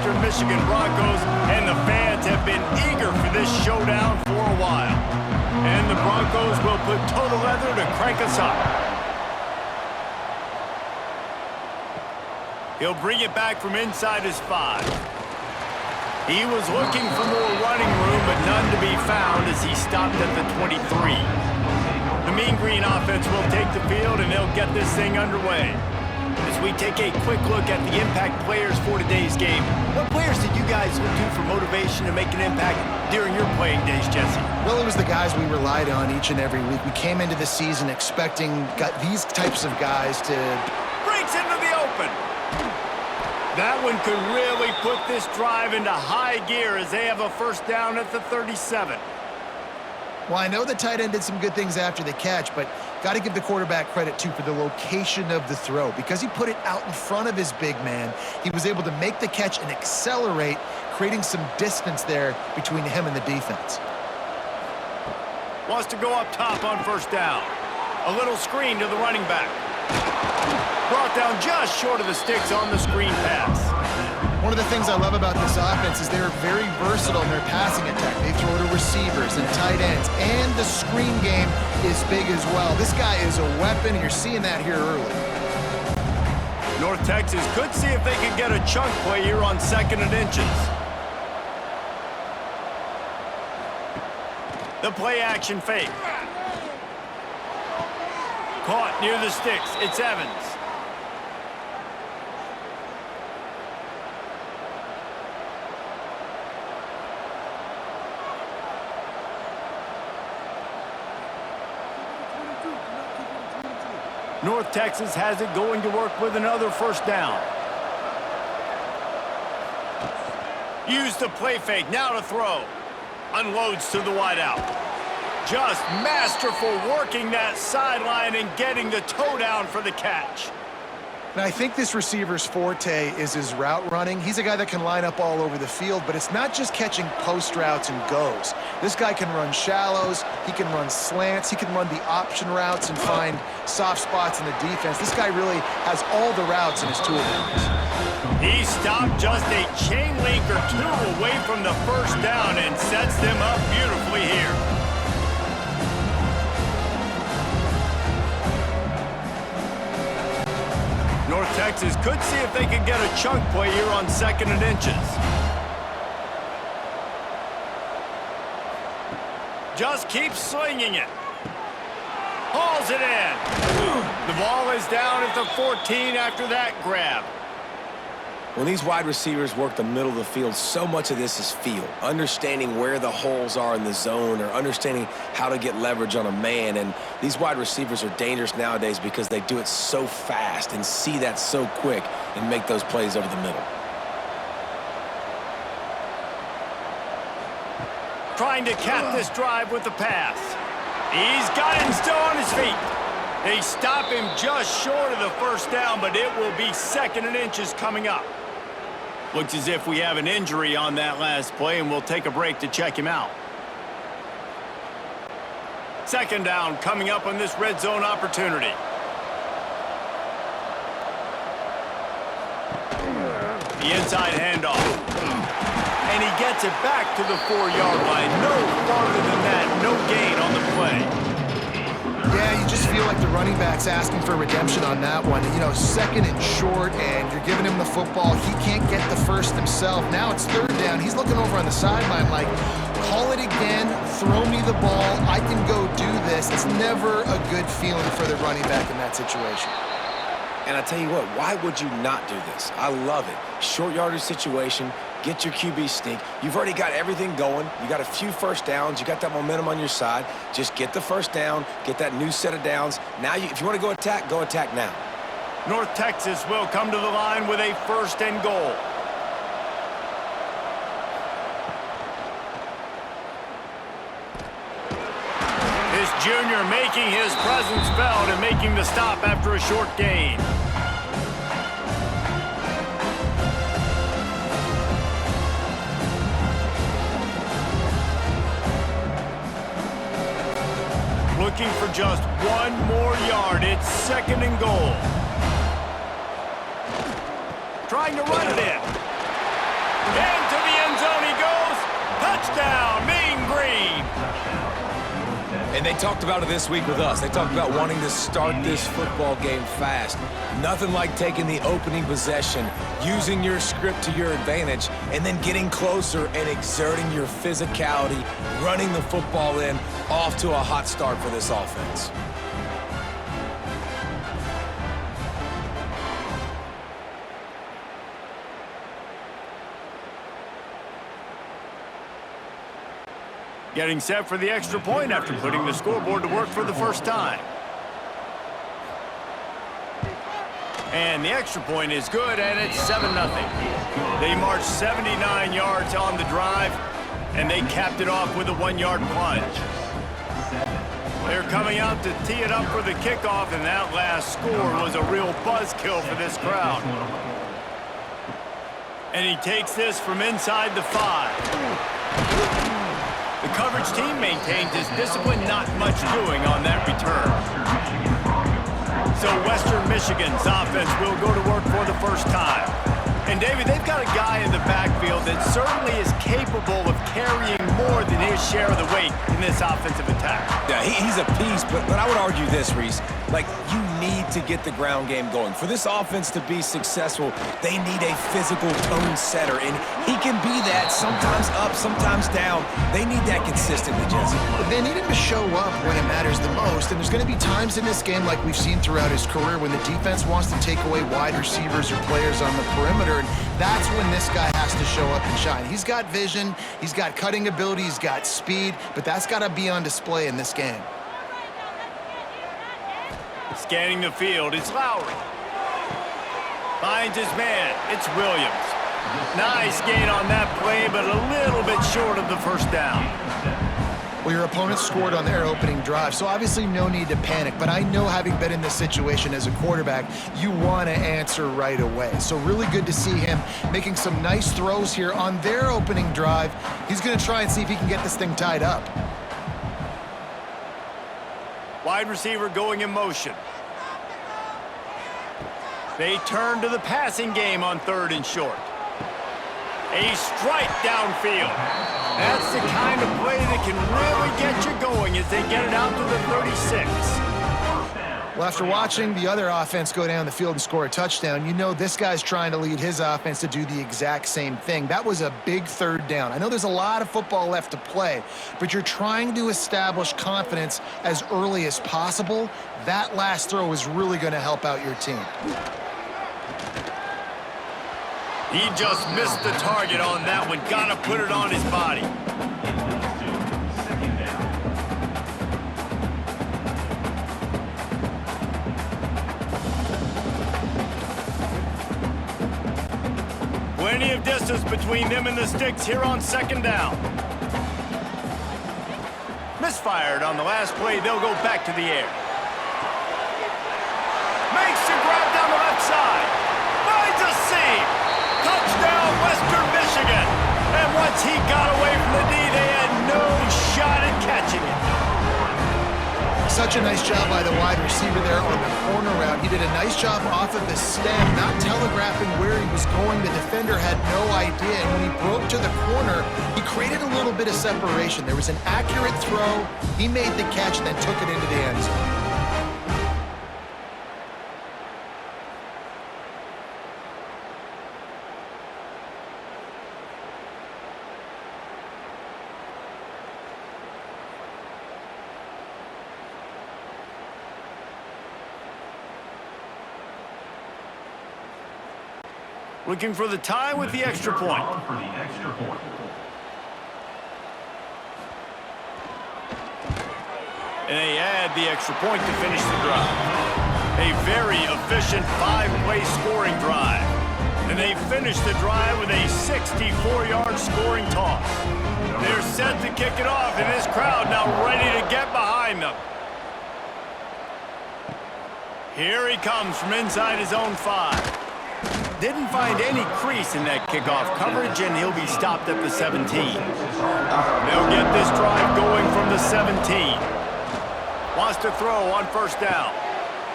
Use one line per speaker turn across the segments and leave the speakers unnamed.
Western Michigan Broncos, and the fans have been eager for this showdown for a while. And the Broncos will put total leather to crank us up. He'll bring it back from inside his 5. He was looking for more running room, but none to be found as he stopped at the 23. The Mean Green offense will take the field, and they'll get this thing underway. As we take a quick look at the impact players for today's game, what players did you guys look to for motivation to make an impact during your playing days, Jesse?
Well, it was the guys we relied on each and every week. We came into the season expecting these types of guys to...
Breaks into the open. That one could really put this drive into high gear as they have a first down at the 37.
Well, I know the tight end did some good things after the catch, but got to give the quarterback credit, too, for the location of the throw. Because he put it out in front of his big man, he was able to make the catch and accelerate, creating some distance there between him and the defense.
Wants to go up top on first down. A little screen to the running back. Brought down just short of the sticks on the screen pass.
One of the things I love about this offense is they're very versatile in their passing attack. They throw to receivers and tight ends, and the screen game is big as well. This guy is a weapon, and you're seeing that here early.
North Texas could see if they could get a chunk play here on 2nd and inches. The play action fake. Caught near the sticks. It's Evans. North Texas has it going to work with another first down. Use the play fake, now to throw. Unloads to the wideout. Just masterful working that sideline and getting the toe down for the catch.
And I think this receiver's forte is his route running. He's a guy that can line up all over the field, but it's not just catching post routes and goes. This guy can run shallows, he can run slants, he can run the option routes and find soft spots in the defense. This guy really has all the routes in his toolbox.
He stopped just a chain link or two away from the first down and sets them up beautifully here. North Texas could see if they could get a chunk play here on 2nd and inches. Just keeps slinging it. Hauls it in. The ball is down at the 14 after that grab.
When these wide receivers work the middle of the field, so much of this is feel. Understanding where the holes are in the zone or understanding how to get leverage on a man. And these wide receivers are dangerous nowadays because they do it so fast and see that so quick and make those plays over the middle.
Trying to cap this drive with the pass. He's got him still on his feet. They stop him just short of the first down, but it will be 2nd and inches coming up. Looks as if we have an injury on that last play, and we'll take a break to check him out. 2nd down coming up on this red zone opportunity. The inside handoff. And he gets it back to the 4-yard line. No farther than that. No gain on the play.
Yeah, you just feel like the running back's asking for redemption on that one. You know, 2nd and short, and you're giving him the football. He can't get the first himself. Now it's 3rd down. He's looking over on the sideline like, call it again, throw me the ball, I can go do this. It's never a good feeling for the running back in that situation.
And I tell you what, why would you not do this? I love it. Short yardage situation, get your QB sneak. You've already got everything going. You got a few first downs. You got that momentum on your side. Just get the first down, get that new set of downs. Now, if you want to go attack now.
North Texas will come to the line with a 1st and goal. This junior making his presence felt and making the stop after a short gain. Looking for just one more yard. It's 2nd and goal. Trying to run it in.
And they talked about it this week with us. They talked about wanting to start this football game fast. Nothing like taking the opening possession, using your script to your advantage, and then getting closer and exerting your physicality, running the football in, off to a hot start for this offense.
Getting set for the extra point after putting the scoreboard to work for the first time. And the extra point is good, and it's 7-0. They marched 79 yards on the drive, and they capped it off with a 1-yard plunge. They're coming out to tee it up for the kickoff, and that last score was a real buzzkill for this crowd. And he takes this from inside the 5. The coverage team maintains his discipline, not much doing on that return. So Western Michigan's offense will go to work for the first time. And David, they've got a guy in the backfield that certainly is capable of carrying more than his share of the weight in this offensive attack.
Yeah, he's a piece, but I would argue this, Reese. Like, you need to get the ground game going. For this offense to be successful, they need a physical tone setter, and he can be that, sometimes up, sometimes down. They need that consistently, Jesse.
They need him to show up when it matters the most, and there's going to be times in this game like we've seen throughout his career when the defense wants to take away wide receivers or players on the perimeter, and that's when this guy has to show up and shine. He's got vision, he's got cutting ability, he's got speed, but that's got to be on display in this game.
Scanning the field, it's Lowry. Finds his man, it's Williams. Nice gain on that play, but a little bit short of the first down.
Well, your opponent scored on their opening drive, so obviously no need to panic. But I know, having been in this situation as a quarterback, you want to answer right away. So really good to see him making some nice throws here on their opening drive. He's going to try and see if he can get this thing tied up.
Wide receiver going in motion. They turn to the passing game on 3rd and short. A strike downfield. That's the kind of play that can really get you going as they get it out to the 36.
Well, after watching the other offense go down the field and score a touchdown, you know this guy's trying to lead his offense to do the exact same thing. That was a big 3rd down. I know there's a lot of football left to play, but you're trying to establish confidence as early as possible. That last throw is really going to help out your team.
He just missed the target on that one. Got to put it on his body. Plenty of distance between them and the sticks here on 2nd down. Misfired on the last play. They'll go back to the air. Makes the grab down the left side. Finds a seam. Touchdown, Western Michigan. And once he got away from the D, they had no shot at catching it.
Such a nice job by the wide receiver there on the corner route. He did a nice job off of the stem, not telegraphing where he was going. The defender had no idea, and when he broke to the corner, he created a little bit of separation. There was an accurate throw. He made the catch and then took it into the end zone.
Looking for the tie with the extra point. And they add the extra point to finish the drive. A very efficient 5-play scoring drive. And they finish the drive with a 64-yard scoring toss. They're set to kick it off, and this crowd now ready to get behind them. Here he comes from inside his own 5. Didn't find any crease in that kickoff coverage, and he'll be stopped at the 17. They'll get this drive going from the 17. Wants to throw on 1st down.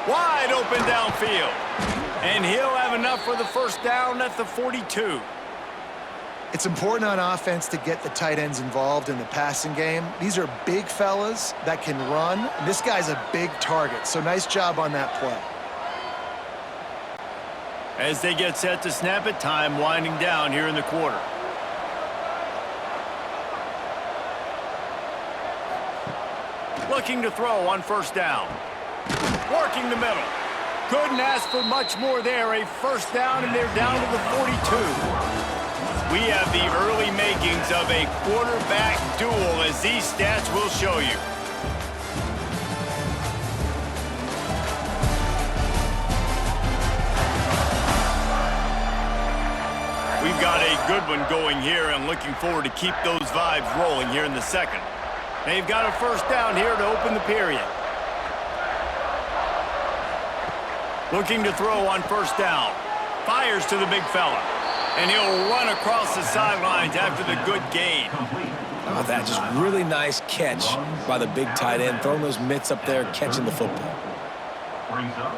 Wide open downfield. And he'll have enough for the 1st down at the 42.
It's important on offense to get the tight ends involved in the passing game. These are big fellas that can run. And this guy's a big target, so nice job on that play.
As they get set to snap it, time winding down here in the quarter. Looking to throw on first down. Working the middle. Couldn't ask for much more there. A first down, and they're down to the 42. We have the early makings of a quarterback duel, as these stats will show you. We've got a good one going here, and looking forward to keep those vibes rolling here in the second. They've got a first down here to open the period. Looking to throw on first down. Fires to the big fella. And he'll run across the sidelines after the good gain.
Oh, that just really nice catch by the big tight end, throwing those mitts up there, catching the football.
Brings up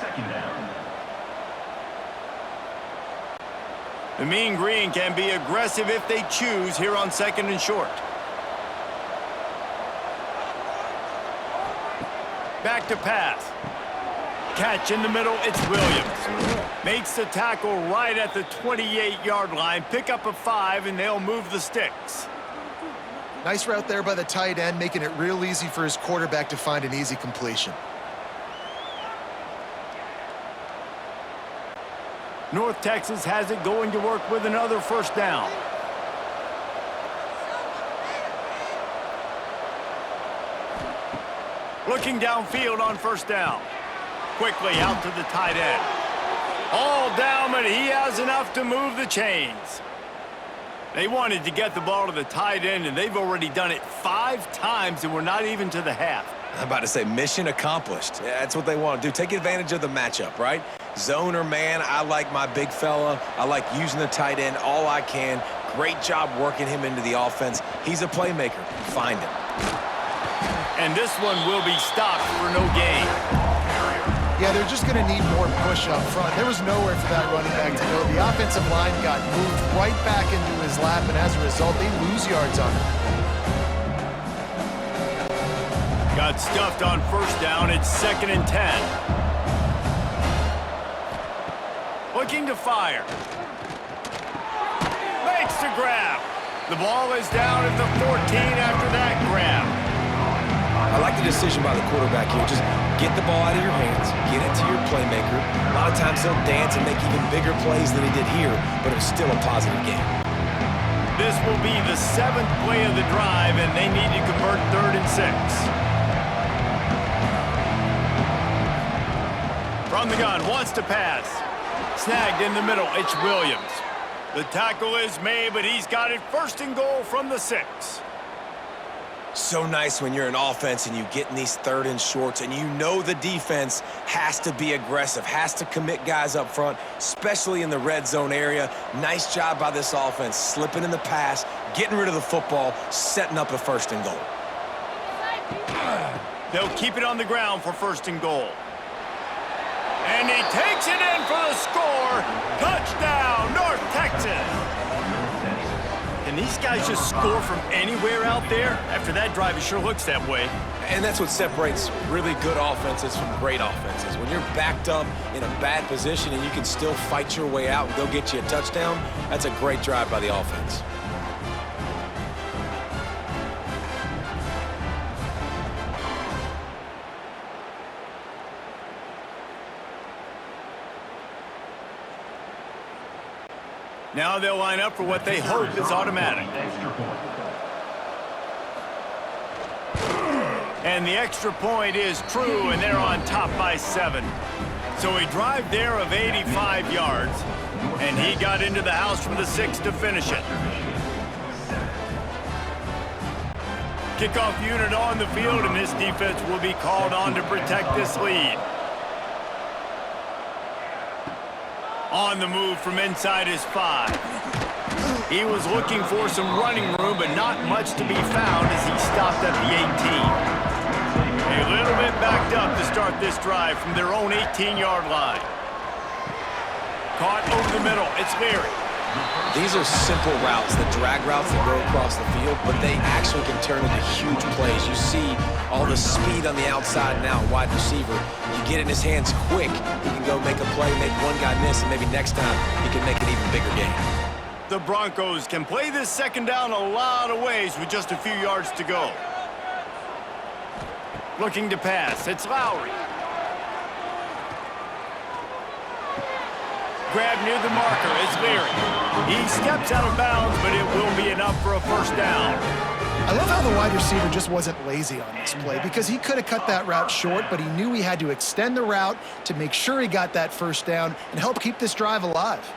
second down.
The Mean Green can be aggressive if they choose here on second and short. Back to pass. Catch in the middle, it's Williams. Makes the tackle right at the 28-yard line. Pick up a 5, and they'll move the sticks.
Nice route there by the tight end, making it real easy for his quarterback to find an easy completion.
North Texas has it going to work with another first down. Looking downfield on first down. Quickly out to the tight end. All down, but he has enough to move the chains. They wanted to get the ball to the tight end, and they've already done it 5 times, and we're not even to the half.
I'm about to say mission accomplished. Yeah, that's what they want to do. Take advantage of the matchup, right? Zone or man, I like my big fella. I like using the tight end all I can. Great job working him into the offense. He's a playmaker. Find him.
And this one will be stopped for no gain.
Yeah, they're just going to need more push up front. There was nowhere for that running back to go. The offensive line got moved right back into his lap, and as a result, they lose yards on him.
Got stuffed on first down. It's 2nd and 10. Looking to fire. Makes the grab. The ball is down at the 14 after that grab.
I like the decision by the quarterback here. Just get the ball out of your hands, get it to your playmaker. A lot of times he'll dance and make even bigger plays than he did here, but it was still a positive game.
This will be the 7th play of the drive, and they need to convert 3rd and 6. From the gun, wants to pass. Snagged in the middle, it's Williams. The tackle is made, but he's got it 1st and goal from the 6.
So nice when you're an offense and you get in these 3rd and shorts and you know the defense has to be aggressive, has to commit guys up front, especially in the red zone area. Nice job by this offense, slipping in the pass, getting rid of the football, setting up a 1st and goal.
They'll keep it on the ground for 1st and goal. And he takes it in for the score. Touchdown, North Texas. Can these guys just score from anywhere out there? After that drive, it sure looks that way.
And that's what separates really good offenses from great offenses. When you're backed up in a bad position and you can still fight your way out and go get you a touchdown, that's a great drive by the offense.
Now they'll line up for what they hope is automatic. And the extra point is true, and they're on top by 7. So a drive there of 85 yards, and he got into the house from the 6 to finish it. Kickoff unit on the field, and this defense will be called on to protect this lead. On the move from inside his 5. He was looking for some running room, but not much to be found as he stopped at the 18. A little bit backed up to start this drive from their own 18-yard line. Caught over the middle. It's Leary.
These are simple routes, the drag routes that go across the field, but they actually can turn into huge plays. You see all the speed on the outside now, wide receiver. You get it in his hands quick, he can go make a play, make one guy miss, and maybe next time he can make an even bigger game.
The Broncos can play this second down a lot of ways with just a few yards to go. Looking to pass, it's Lowry. Grab near the marker, it's Leary. He steps out of bounds, but it will be enough for a first down.
I love how the wide receiver just wasn't lazy on this play because he could have cut that route short, but he knew he had to extend the route to make sure he got that first down and help keep this drive alive.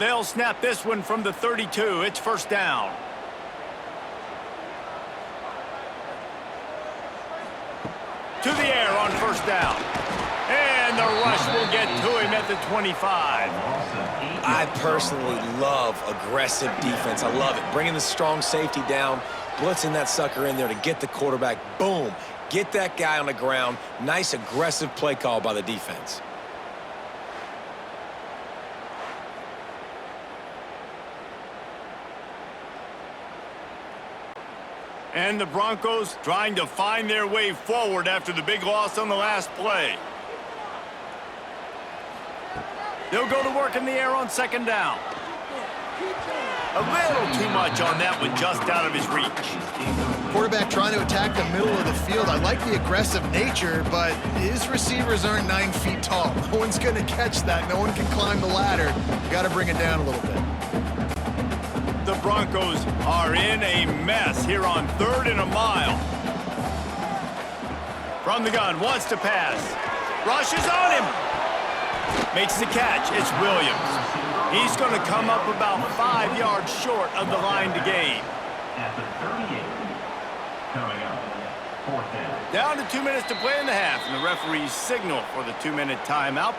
They'll snap this one from the 32. It's first down. To the air on first down. And the rush will get to him at the 25.
I personally love aggressive defense. I love it. Bringing the strong safety down, blitzing that sucker in there to get the quarterback. Boom. Get that guy on the ground. Nice aggressive play call by the defense.
And the Broncos trying to find their way forward after the big loss on the last play. They'll go to work in the air on second down. A little too much on that one, just out of his reach.
Quarterback trying to attack the middle of the field. I like the aggressive nature, but his receivers aren't 9 feet tall. No one's going to catch that. No one can climb the ladder. You got to bring it down a little bit.
The Broncos are in a mess here on 3rd and a mile. From the gun, wants to pass. Rushes on him. Makes the catch. It's Williams. He's going to come up about 5 yards short of the line to gain.
At the 38. Coming up, fourth down.
Down to 2 minutes to play in the half, and the referees signal for the 2-minute timeout.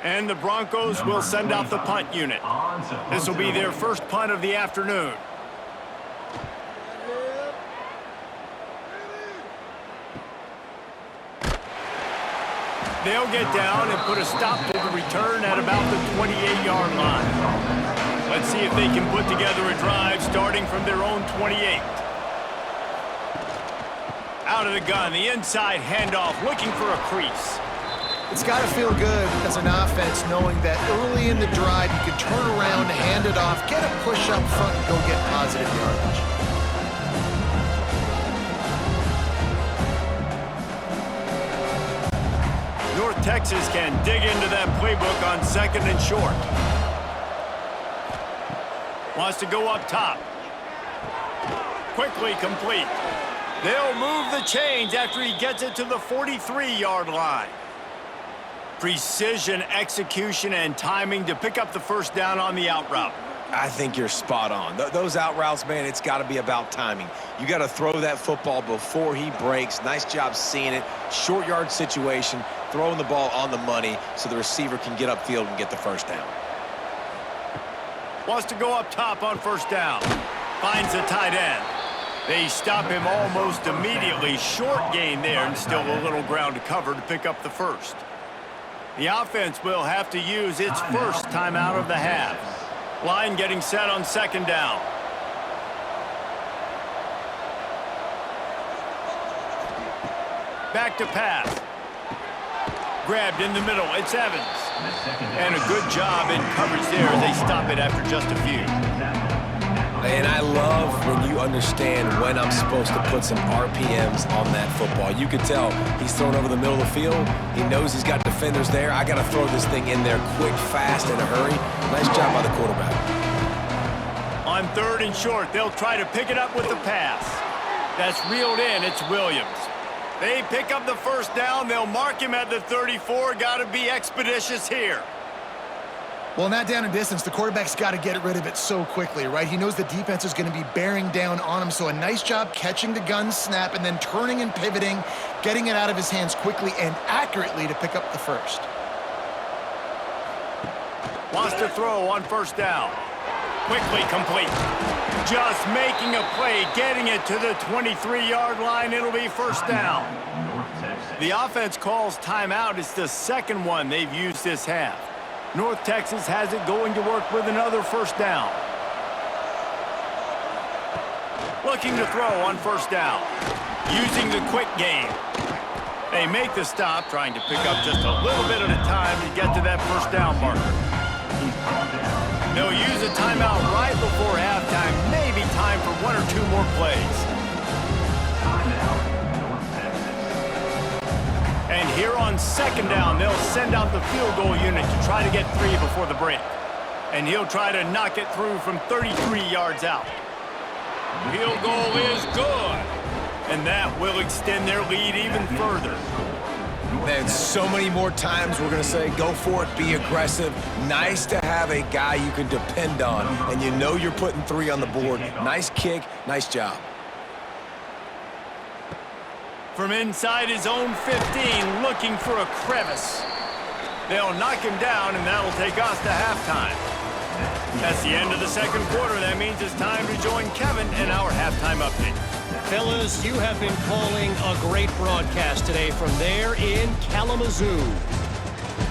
And the Broncos will send out the punt unit. This will be their first punt of the afternoon. They'll get down and put a stop to the return at about the 28-yard line. Let's see if they can put together a drive starting from their own 28. Out of the gun, the inside handoff, looking for a crease.
It's got to feel good as an offense knowing that early in the drive you can turn around, hand it off, get a push up front, and go get positive yardage.
North Texas can dig into that playbook on 2nd and short. Wants to go up top. Quickly complete. They'll move the chains after he gets it to the 43-yard line. Precision, execution, and timing to pick up the first down on the out route.
I think you're spot on. Those out routes, man, it's got to be about timing. You got to throw that football before he breaks. Nice job seeing it. Short yard situation, throwing the ball on the money so the receiver can get upfield and get the first down.
Wants to go up top on first down. Finds a tight end. They stop him almost immediately. Short gain there and still a little ground to cover to pick up the first. The offense will have to use its first timeout of the half. Line getting set on second down. Back to pass. Grabbed in the middle. It's Evans. And a good job in coverage there as they stop it after just a few.
And I love when you understand when I'm supposed to put some RPMs on that football. You could tell he's thrown over the middle of the field. He knows he's got defenders there. I got to throw this thing in there quick, fast, in a hurry. Nice job by the quarterback.
On 3rd and short, they'll try to pick it up with the pass. That's reeled in. It's Williams. They pick up the first down. They'll mark him at the 34. Got to be expeditious here.
Well, in that down and distance, the quarterback's got to get rid of it so quickly, right? He knows the defense is going to be bearing down on him, so a nice job catching the gun snap and then turning and pivoting, getting it out of his hands quickly and accurately to pick up the first.
Wants to throw on first down. Quickly complete. Just making a play, getting it to the 23-yard line. It'll be first down. The offense calls timeout. It's the second one they've used this half. North Texas has it going to work with another first down. Looking to throw on first down. Using the quick game. They make the stop, trying to pick up just a little bit at a time to get to that first down marker. They'll use a timeout right before halftime. Maybe time for one or two more plays. And here on second down, they'll send out the field goal unit to try to get 3 before the break. And he'll try to knock it through from 33 yards out. Field goal is good. And that will extend their lead even further.
Man, so many more times we're going to say, go for it, be aggressive. Nice to have a guy you can depend on, and you know you're putting 3 on the board. Nice kick, nice job.
From inside his own 15, looking for a crevice. They'll knock him down, and that'll take us to halftime. That's the end of the second quarter. That means it's time to join Kevin in our halftime update.
Fellas, you have been calling a great broadcast today from there in Kalamazoo.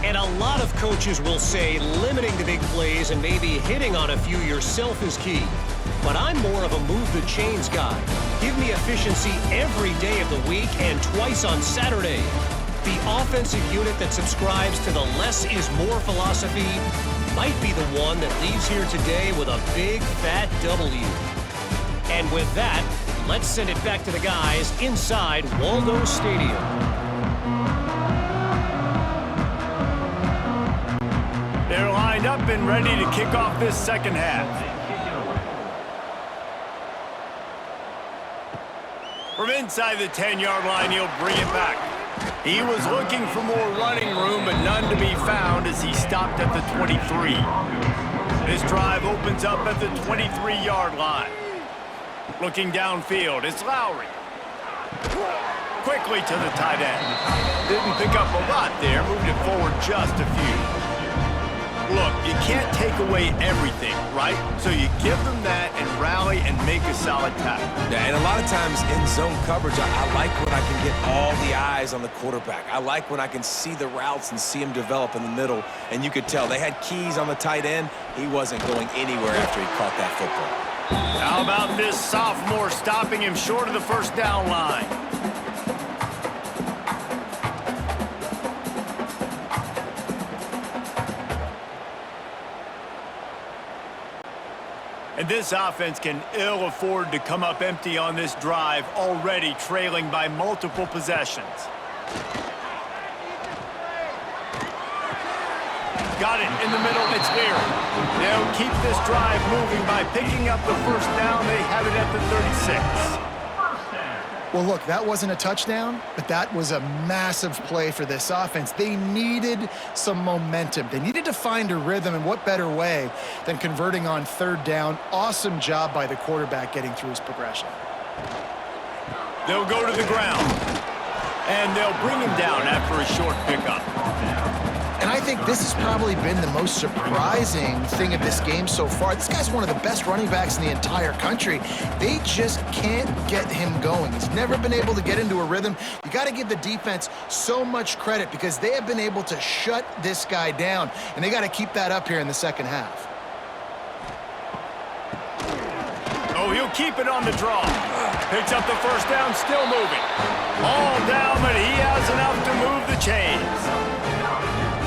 And a lot of coaches will say limiting the big plays and maybe hitting on a few yourself is key. But I'm more of a move the chains guy. Give me efficiency every day of the week and twice on Saturday. The offensive unit that subscribes to the less is more philosophy might be the one that leaves here today with a big fat W. And with that, let's send it back to the guys inside Waldo Stadium.
They're lined up and ready to kick off this second half. From inside the 10-yard line, he'll bring it back. He was looking for more running room, but none to be found as he stopped at the 23. This drive opens up at the 23-yard line. Looking downfield, it's Lowry. Quickly to the tight end. Didn't pick up a lot there, moved it forward just a few. Look, you can't take away everything, right? So you give them that and rally and make a solid tackle.
Yeah, and a lot of times in zone coverage, I like when I can get all the eyes on the quarterback. I like when I can see the routes and see him develop in the middle. And you could tell they had keys on the tight end. He wasn't going anywhere after he caught that football.
How about this sophomore stopping him short of the first down line? And this offense can ill afford to come up empty on this drive, already trailing by multiple possessions. Got it in the middle, it's Leary. They'll keep this drive moving by picking up the first down. They have it at the 36.
Well, look, that wasn't a touchdown, but that was a massive play for this offense. They needed some momentum. They needed to find a rhythm, and what better way than converting on third down. Awesome job by the quarterback getting through his progression.
They'll go to the ground, and they'll bring him down after a short pickup.
And I think this has probably been the most surprising thing of this game so far. This guy's one of the best running backs in the entire country. They just can't get him going. He's never been able to get into a rhythm. You got to give the defense so much credit because they have been able to shut this guy down, and they got to keep that up here in the second half.
Oh, he'll keep it on the draw. Picks up the first down, still moving. All down, but he has enough to move the chains.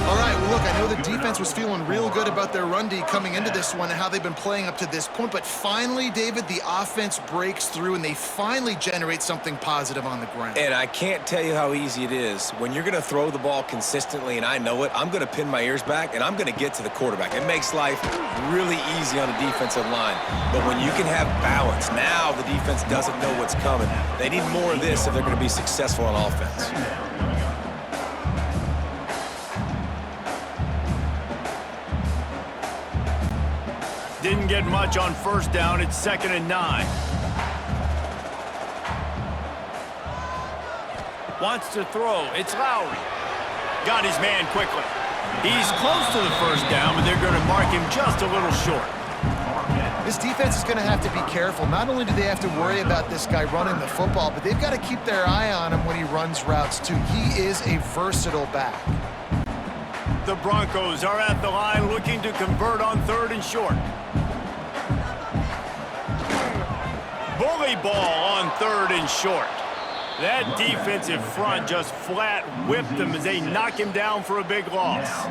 All right, well, look, I know the defense was feeling real good about their run D coming into this one and how they've been playing up to this point, but finally, David, the offense breaks through and they finally generate something positive on the ground.
And I can't tell you how easy it is. When you're going to throw the ball consistently, and I know it, I'm going to pin my ears back, and I'm going to get to the quarterback. It makes life really easy on the defensive line. But when you can have balance, now the defense doesn't know what's coming. They need more of this if they're going to be successful on offense.
Didn't get much on first down. It's 2nd and 9. Wants to throw. It's Lowry. Got his man quickly. He's close to the first down, but they're going to mark him just a little short.
This defense is going to have to be careful. Not only do they have to worry about this guy running the football, but they've got to keep their eye on him when he runs routes too. He is a versatile back.
The Broncos are at the line looking to convert on 3rd and short. Bully ball on 3rd and short. That defensive front just flat whipped him as they knock him down for a big loss.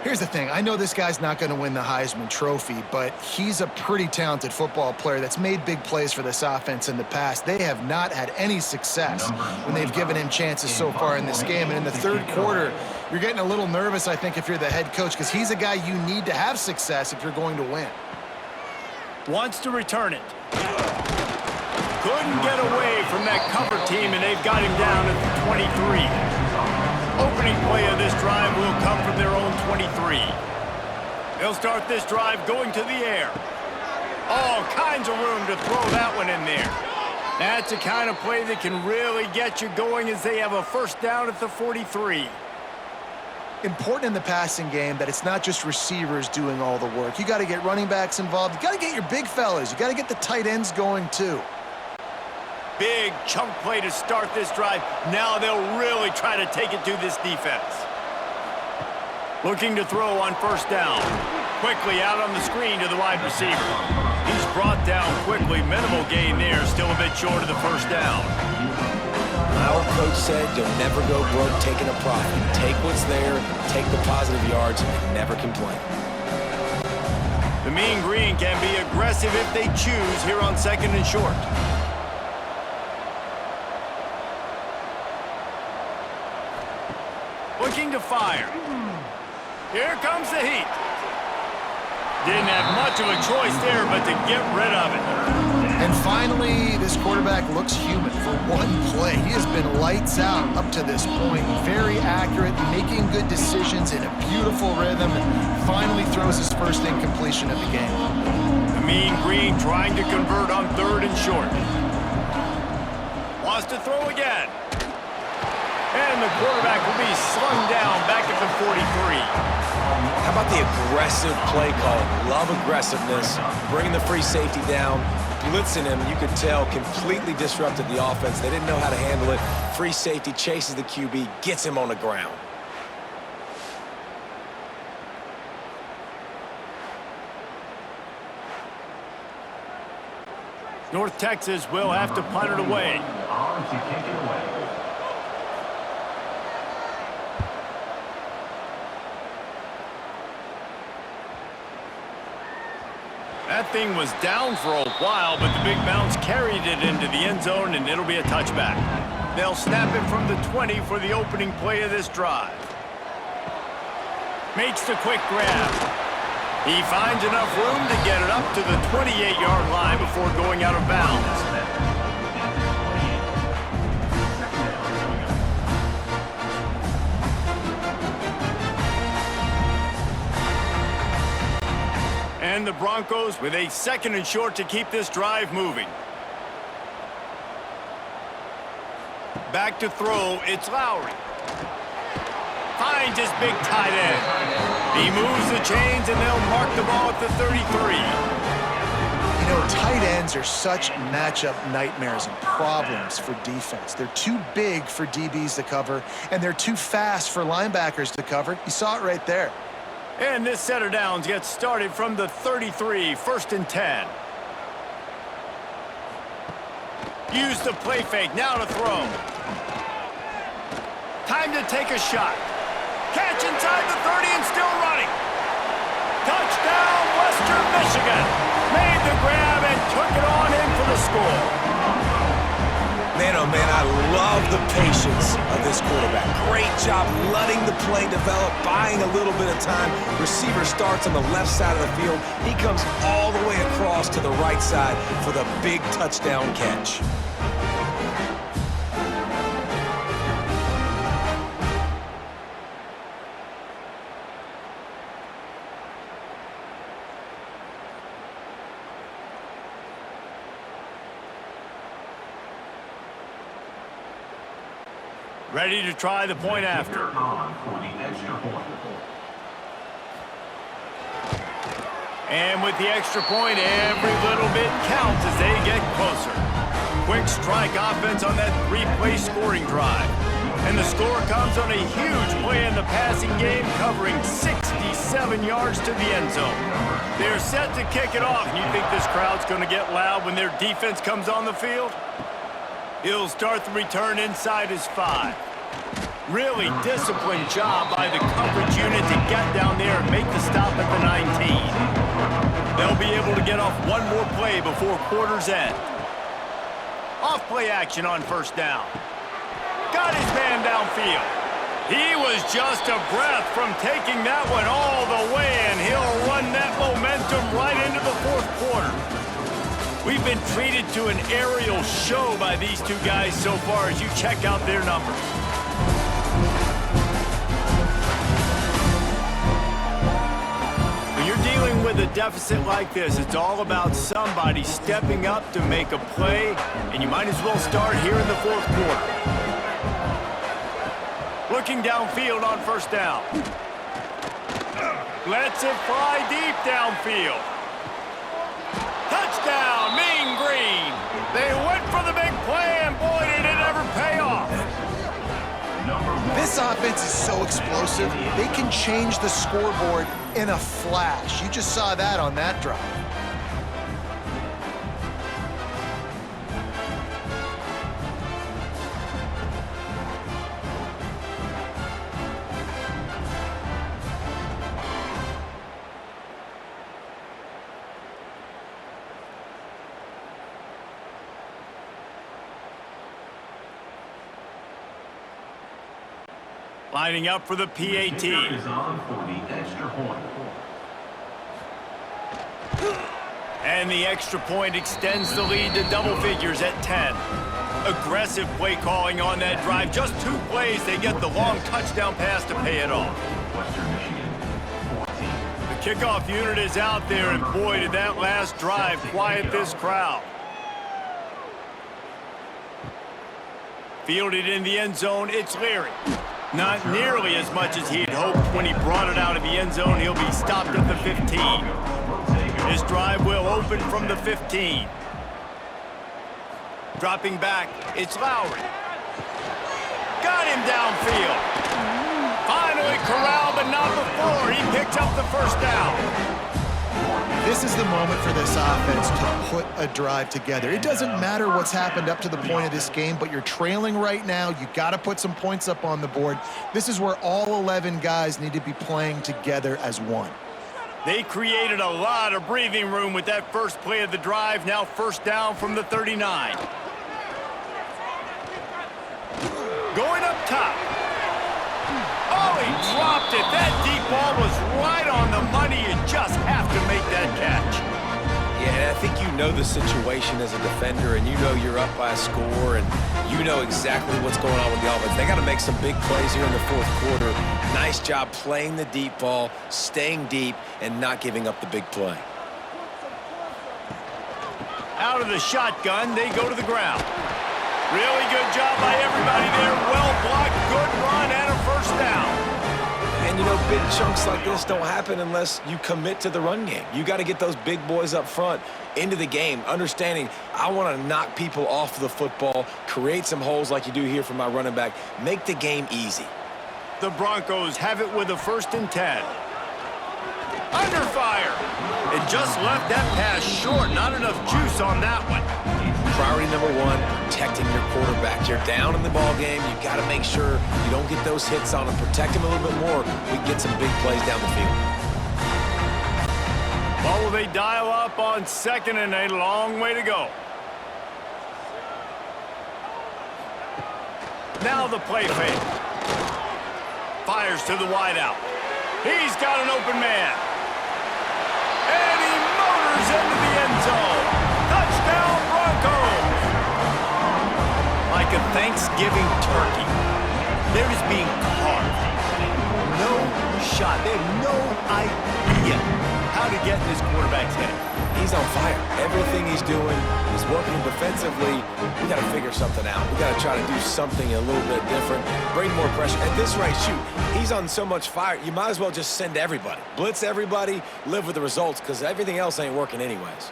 Here's the thing. I know this guy's not going to win the Heisman Trophy, but he's a pretty talented football player that's made big plays for this offense in the past. They have not had any success when they've given him chances so far in this game. And in the 3rd quarter, you're getting a little nervous, I think, if you're the head coach, because he's a guy you need to have success if you're going to win.
Wants to return it. Couldn't get away from that cover team, and they've got him down at the 23. Opening play of this drive will come from their own 23. They'll start this drive going to the air. All kinds of room to throw that one in there. That's the kind of play that can really get you going as they have a 1st down at the 43.
Important in the passing game that it's not just receivers doing all the work. You got to get running backs involved. You got to get your big fellas. You got to get the tight ends going too.
Big chunk play to start this drive. Now they'll really try to take it to this defense. Looking to throw on 1st down. Quickly out on the screen to the wide receiver. He's brought down quickly. Minimal gain there. Still a bit short of the 1st down.
Our coach said you'll never go broke taking a profit. Take what's there, take the positive yards, and never complain.
The Mean Green can be aggressive if they choose here on 2nd and short. Looking to fire. Here comes the heat. Didn't have much of a choice there, but to get rid of it.
And finally, this quarterback looks human for one play. He has been lights out up to this point. Very accurate, making good decisions in a beautiful rhythm, and finally throws his 1st incompletion of the game.
The Mean Green trying to convert on 3rd and short. Wants to throw again. And the quarterback will be slung down back at the 43.
How about the aggressive play calling? Love aggressiveness, bringing the free safety down, blitzing him. You could tell completely disrupted the offense. They didn't know how to handle it. Free safety chases the QB, gets him on the ground.
North Texas will have to punt it away.
On to kick it away.
That thing was down for a while, but the big bounce carried it into the end zone, and it'll be a touchback. They'll snap it from the 20 for the opening play of this drive. Makes the quick grab. He finds enough room to get it up to the 28-yard line before going out of bounds. And the Broncos with a 2nd and short to keep this drive moving. Back to throw, it's Lowry. Finds his big tight end. He moves the chains and they'll mark the ball at the 33.
You know, tight ends are such matchup nightmares and problems for defense. They're too big for DBs to cover, and they're too fast for linebackers to cover. You saw it right there.
And this set of downs gets started from the 33, 1st and 10. Use the play fake, now to throw. Time to take a shot. Catch inside the 30 and still running. Touchdown, Western Michigan. Made the grab and took it on in for the score.
Man, oh man, I love the patience of this quarterback. Great job letting the play develop, buying a little bit of time. Receiver starts on the left side of the field. He comes all the way across to the right side for the big touchdown catch.
Ready to try the point after. And with the extra point, every little bit counts as they get closer. Quick strike offense on that three-play scoring drive. And the score comes on a huge play in the passing game, covering 67 yards to the end zone. They're set to kick it off, and you think this crowd's going to get loud when their defense comes on the field? He'll start the return inside his 5. Really disciplined job by the coverage unit to get down there and make the stop at the 19. They'll be able to get off one more play before quarter's end. Off play action on first down. Got his man downfield. He was just a breath from taking that one all the way, and he'll run that momentum right into the fourth quarter. We've been treated to an aerial show by these two guys so far as you check out their numbers. When you're dealing with a deficit like this, it's all about somebody stepping up to make a play, and you might as well start here in the fourth quarter. Looking downfield on first down. Lets it fly deep downfield. Touchdown, Mean Green. They went for the big play, and boy, did it ever pay off.
This offense is so explosive, they can change the scoreboard in a flash. You just saw that on that drive.
Lining up for the PAT.
Is on for the extra point.
And the extra point extends the lead to double figures at 10. Aggressive play calling on that drive. Just 2 plays, they get the long touchdown pass to pay it off.
Western Michigan, 14.
The kickoff unit is out there, and boy, did that last drive quiet this crowd. Fielded in the end zone, it's Leary. Not nearly as much as he had hoped when he brought it out of the end zone. He'll be stopped at the 15. His drive will open from the 15. Dropping back, it's Lowry. Got him downfield. Finally corralled, but not before. He picked up the first down.
This is the moment for this offense to put a drive together. It doesn't matter what's happened up to the point of this game, but you're trailing right now. You got to put some points up on the board. This is where all 11 guys need to be playing together as one.
They created a lot of breathing room with that first play of the drive. Now first down from the 39. Going up top. Oh, he dropped it. That deep ball was right on the money. You just have to make that catch.
Yeah, and I think you know the situation as a defender, and you know you're up by a score, and you know exactly what's going on with the offense. They got to make some big plays here in the fourth quarter. Nice job playing the deep ball, staying deep, and not giving up the big play.
Out of the shotgun, they go to the ground. Really good job by everybody there. Well blocked, good run, and a first down.
And, you know, big chunks like this don't happen unless you commit to the run game. You got to get those big boys up front into the game, understanding I want to knock people off the football, create some holes like you do here for my running back, make the game easy.
The Broncos have it with a 1st and 10. Under fire. It just left that pass short. Not enough juice on that one.
Priority number 1, protecting your quarterback. You're down in the ball game. You got to make sure you don't get those hits on him. Protect him a little bit more. We can get some big plays down the field.
Well, will they dial up on 2nd and a long way to go? Now the play fake. Fires to the wideout. He's got an open man. And he motors into the end zone. Touchdown, Broncos! Like a Thanksgiving turkey, they're just being carved. No shot. They have no idea how to get in this quarterback's head.
He's on fire. Everything he's doing is working defensively. We got to figure something out. We got to try to do something a little bit different, bring more pressure. At this rate, shoot, he's on so much fire, you might as well just send everybody. Blitz everybody, live with the results, because everything else ain't working anyways.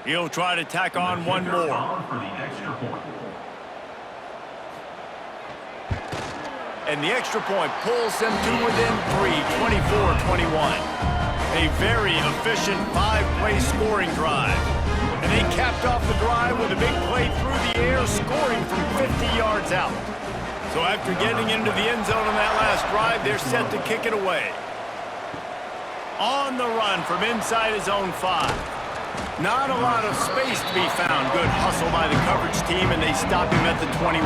He'll try to tack on one more.
For the extra point.
And the extra point pulls them to within 3, 24-21. A very efficient 5-play scoring drive. And they capped off the drive with a big play through the air, scoring from 50 yards out. So after getting into the end zone on that last drive, they're set to kick it away. On the run from inside his own 5. Not a lot of space to be found. Good hustle by the coverage team, and they stop him at the 21.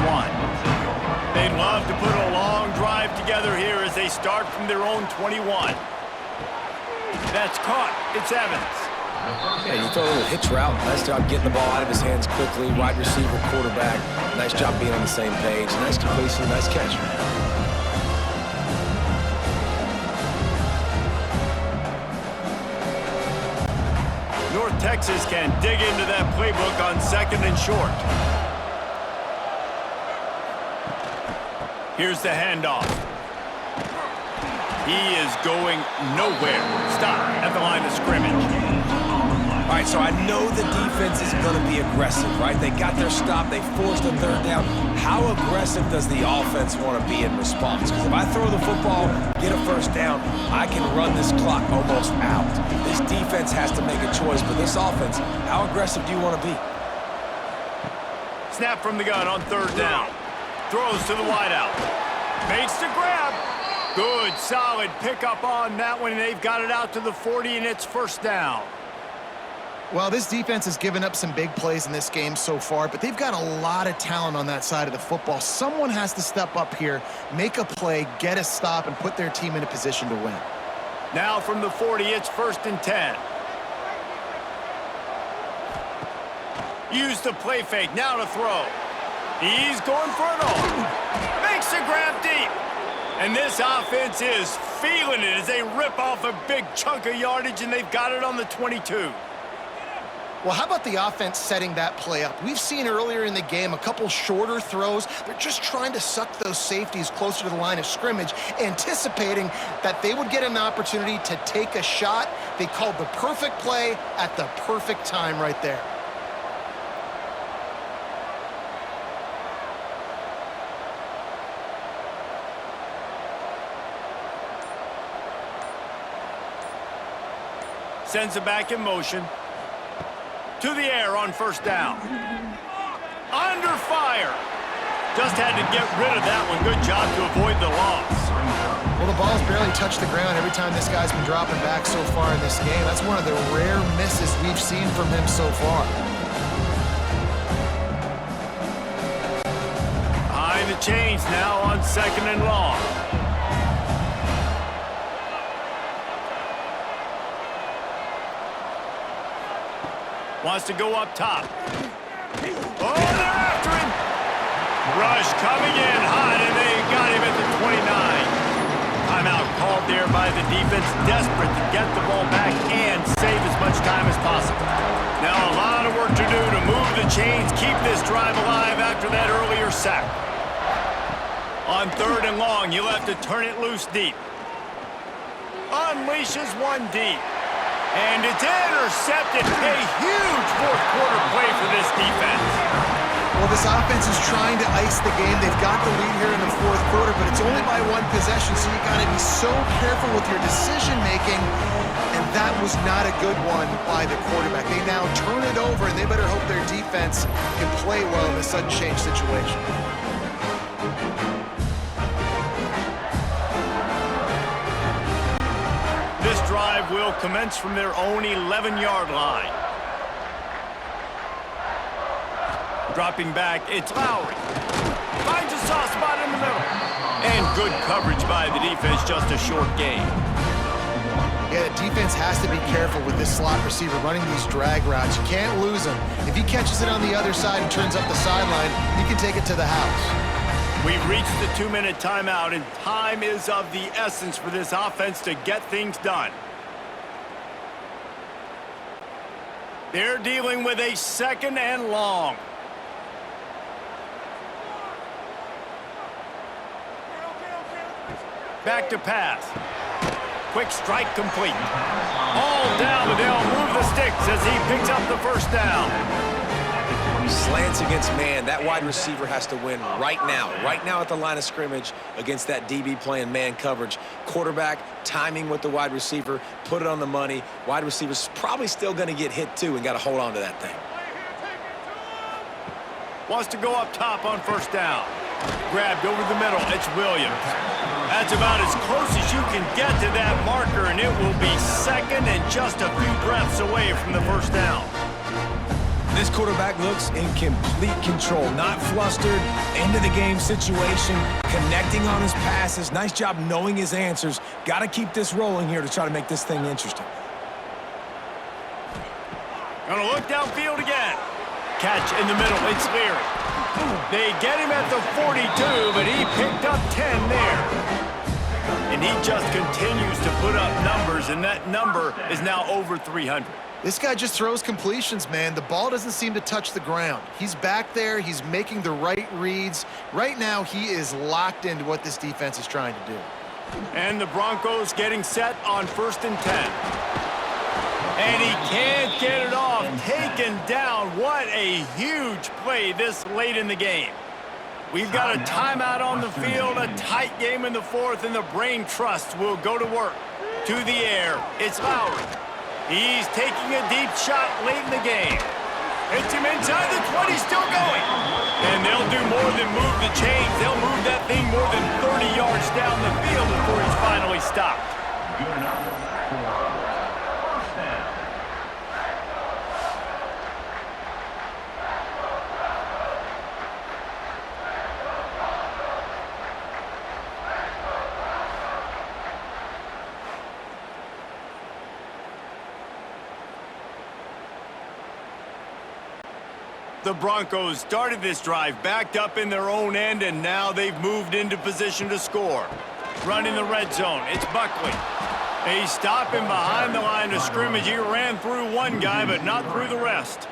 They'd love to put a long drive together here as they start from their own 21. That's caught. It's Evans.
Yeah, you throw a little hitch route. Nice job getting the ball out of his hands quickly. Wide receiver, quarterback. Nice job being on the same page. Nice completion, nice catch.
North Texas can dig into that playbook on 2nd and short. Here's the handoff. He is going nowhere. Stop at the line of scrimmage.
All right, so I know the defense is going to be aggressive, right? They got their stop. They forced a 3rd down. How aggressive does the offense want to be in response? Because if I throw the football, get a 1st down, I can run this clock almost out. This defense has to make a choice, but this offense, how aggressive do you want to be?
Snap from the gun on 3rd down. Throws to the wideout. Makes the grab. Good, solid pickup on that one, and they've got it out to the 40, and it's 1st down.
Well, this defense has given up some big plays in this game so far, but they've got a lot of talent on that side of the football. Someone has to step up here, make a play, get a stop, and put their team in a position to win.
Now from the 40, it's 1st and 10. Use the play fake, now to throw. He's going for it all. Makes the grab deep. And this offense is feeling it as they rip off a big chunk of yardage, and they've got it on the 22.
Well, how about the offense setting that play up? We've seen earlier in the game a couple shorter throws. They're just trying to suck those safeties closer to the line of scrimmage, anticipating that they would get an opportunity to take a shot. They called the perfect play at the perfect time right there.
Sends it back in motion. To the air on 1st down. Under fire. Just had to get rid of that one. Good job to avoid the loss.
Well, the ball's barely touched the ground every time this guy's been dropping back so far in this game. That's one of the rare misses we've seen from him so far.
Behind the chains now on 2nd and long. Wants to go up top. Oh, they're after him. Rush coming in hot, and they got him at the 29. Timeout called there by the defense, desperate to get the ball back and save as much time as possible. Now a lot of work to do to move the chains, keep this drive alive after that earlier sack. On 3rd and long, you'll have to turn it loose deep. Unleashes one deep. And it's intercepted. A huge 4th quarter play for this defense.
Well, this offense is trying to ice the game. They've got the lead here in the 4th quarter, but it's only by 1 possession, so you got to be so careful with your decision-making. And that was not a good one by the quarterback. They now turn it over, and they better hope their defense can play well in a sudden change situation.
This drive will commence from their own 11-yard line. Dropping back, it's Lowry. Finds a soft spot in the middle. And good coverage by the defense, just a short gain.
Yeah, the defense defense has to be careful with this slot receiver running these drag routes. You can't lose him. If he catches it on the other side and turns up the sideline, he can take it to the house.
We've reached the 2-minute timeout, and time is of the essence for this offense to get things done. They're dealing with a 2nd and long. Back to pass. Quick strike complete. All down, but they'll move the sticks as he picks up the first down.
Slants against man. That wide receiver has to win right now at the line of scrimmage against that DB playing man coverage. Quarterback, timing with the wide receiver, put it on the money. Wide receiver's probably still going to get hit too and got to hold on to that thing.
Wants to go up top on first down. Grabbed over the middle. It's Williams. That's about as close as you can get to that marker, and it will be 2nd and just a few breaths away from the first down.
This quarterback looks in complete control, not flustered, end-of-the-game situation, connecting on his passes. Nice job knowing his answers. Got to keep this rolling here to try to make this thing interesting.
Gonna look downfield again. Catch in the middle. It's Leary. They get him at the 42, but he picked up 10 there. And he just continues to put up numbers, and that number is now over 300.
This guy just throws completions, man. The ball doesn't seem to touch the ground. He's back there. He's making the right reads. Right now, he is locked into what this defense is trying to do.
And the Broncos getting set on 1st and 10. And he can't get it off. Taken down. What a huge play this late in the game. We've got a timeout on the field, a tight game in the 4th, and the Brain Trust will go to work. To the air, it's Lowry. He's taking a deep shot late in the game. Hits him inside the 20, still going. And they'll do more than move the chains. They'll move that thing more than 30 yards down the field before he's finally stopped.
Good enough for first down.
The Broncos started this drive backed up in their own end, and now they've moved into position to score. Running the red zone, it's Buckley. They stop him behind the line of scrimmage. He ran through one guy, but not through the rest.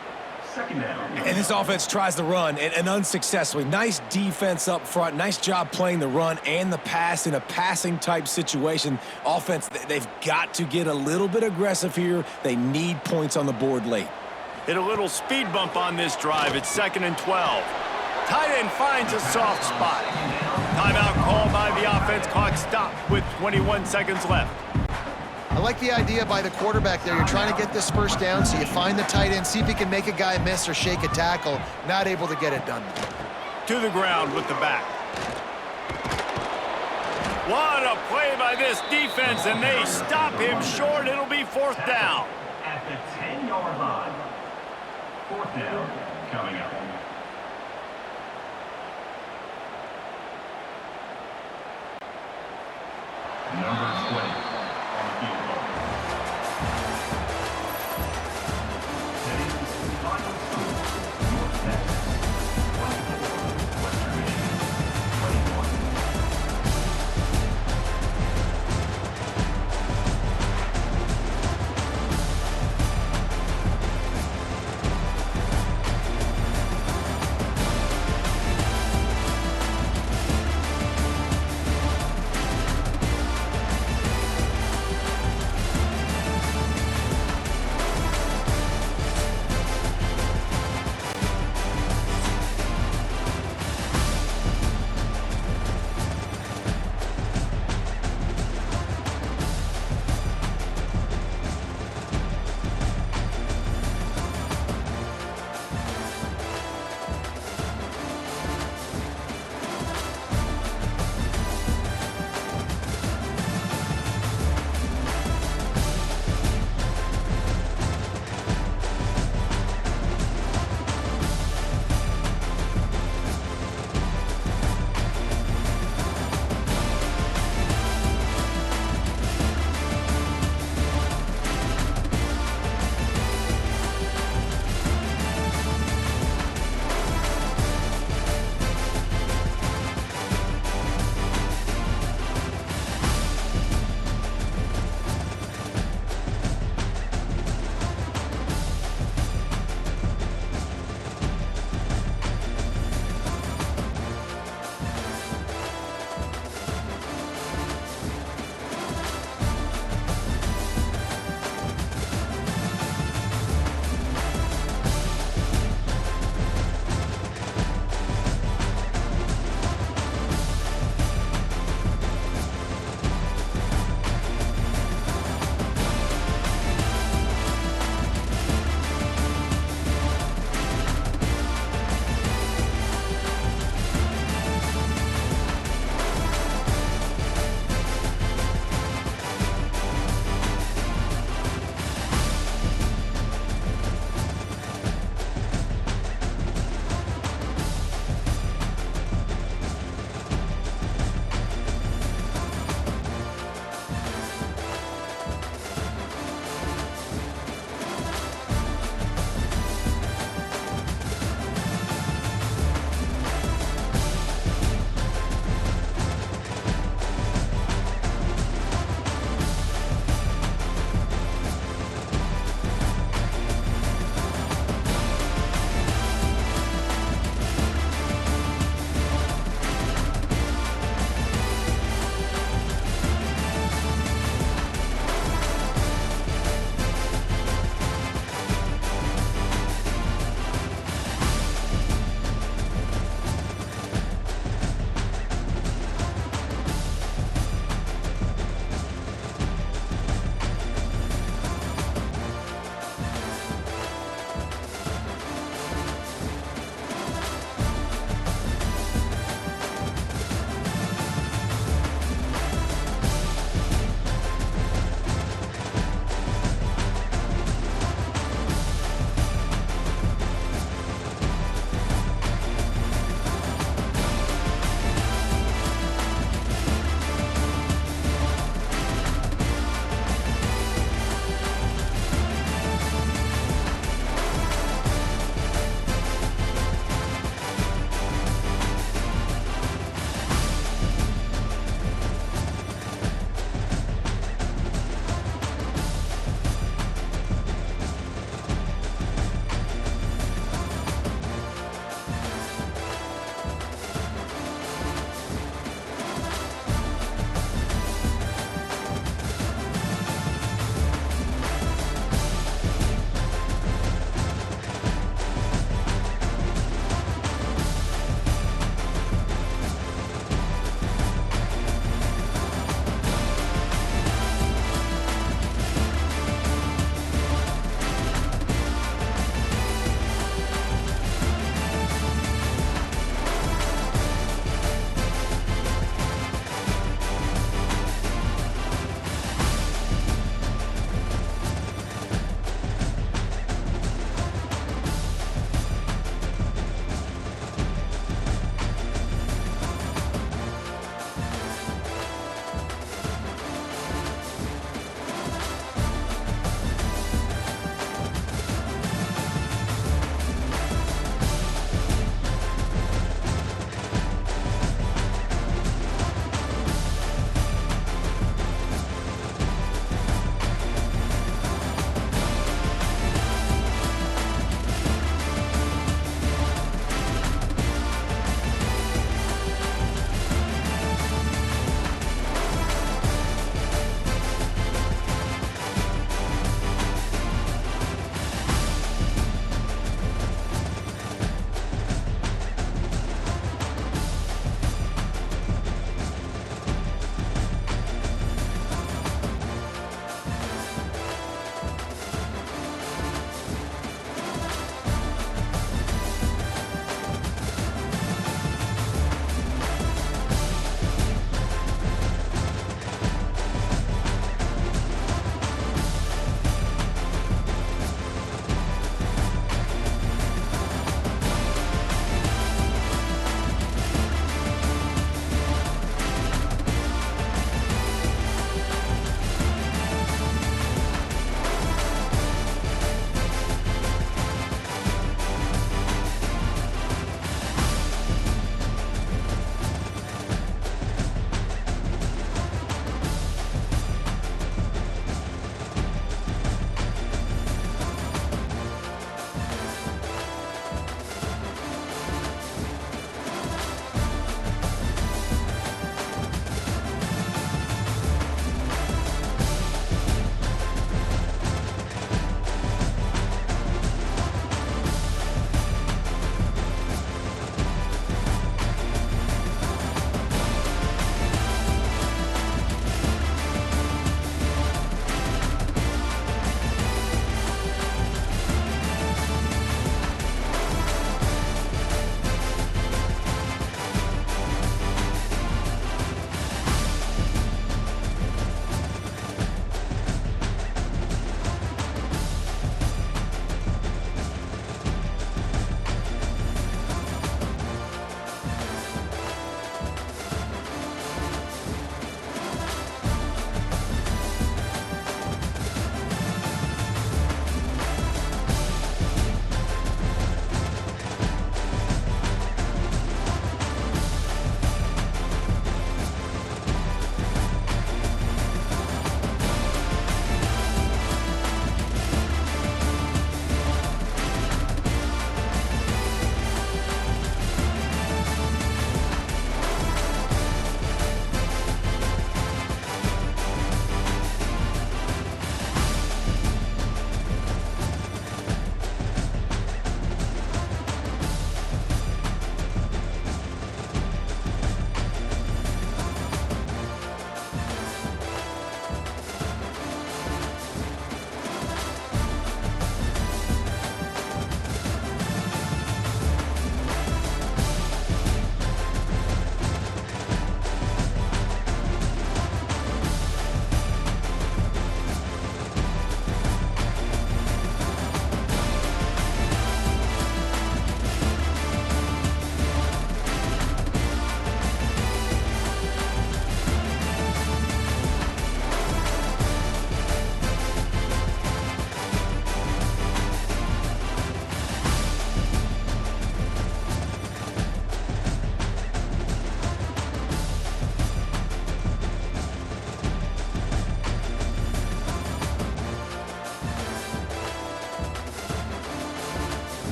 2nd down.
And this offense tries to run, and unsuccessfully. Nice defense up front. Nice job playing the run and the pass in a passing-type situation. Offense, they've got to get a little bit aggressive here. They need points on the board late.
Hit a little speed bump on this drive. It's 2nd and 12. Tight end finds a soft spot. Timeout called by the offense. Clock stopped with 21 seconds left.
I like the idea by the quarterback there. You're trying to get this first down, so you find the tight end, see if he can make a guy miss or shake a tackle. Not able to get it done.
To the ground with the back. What a play by this defense, and they stop him short. It'll be 4th down.
At the 10-yard line. 4th down coming up. Number 20.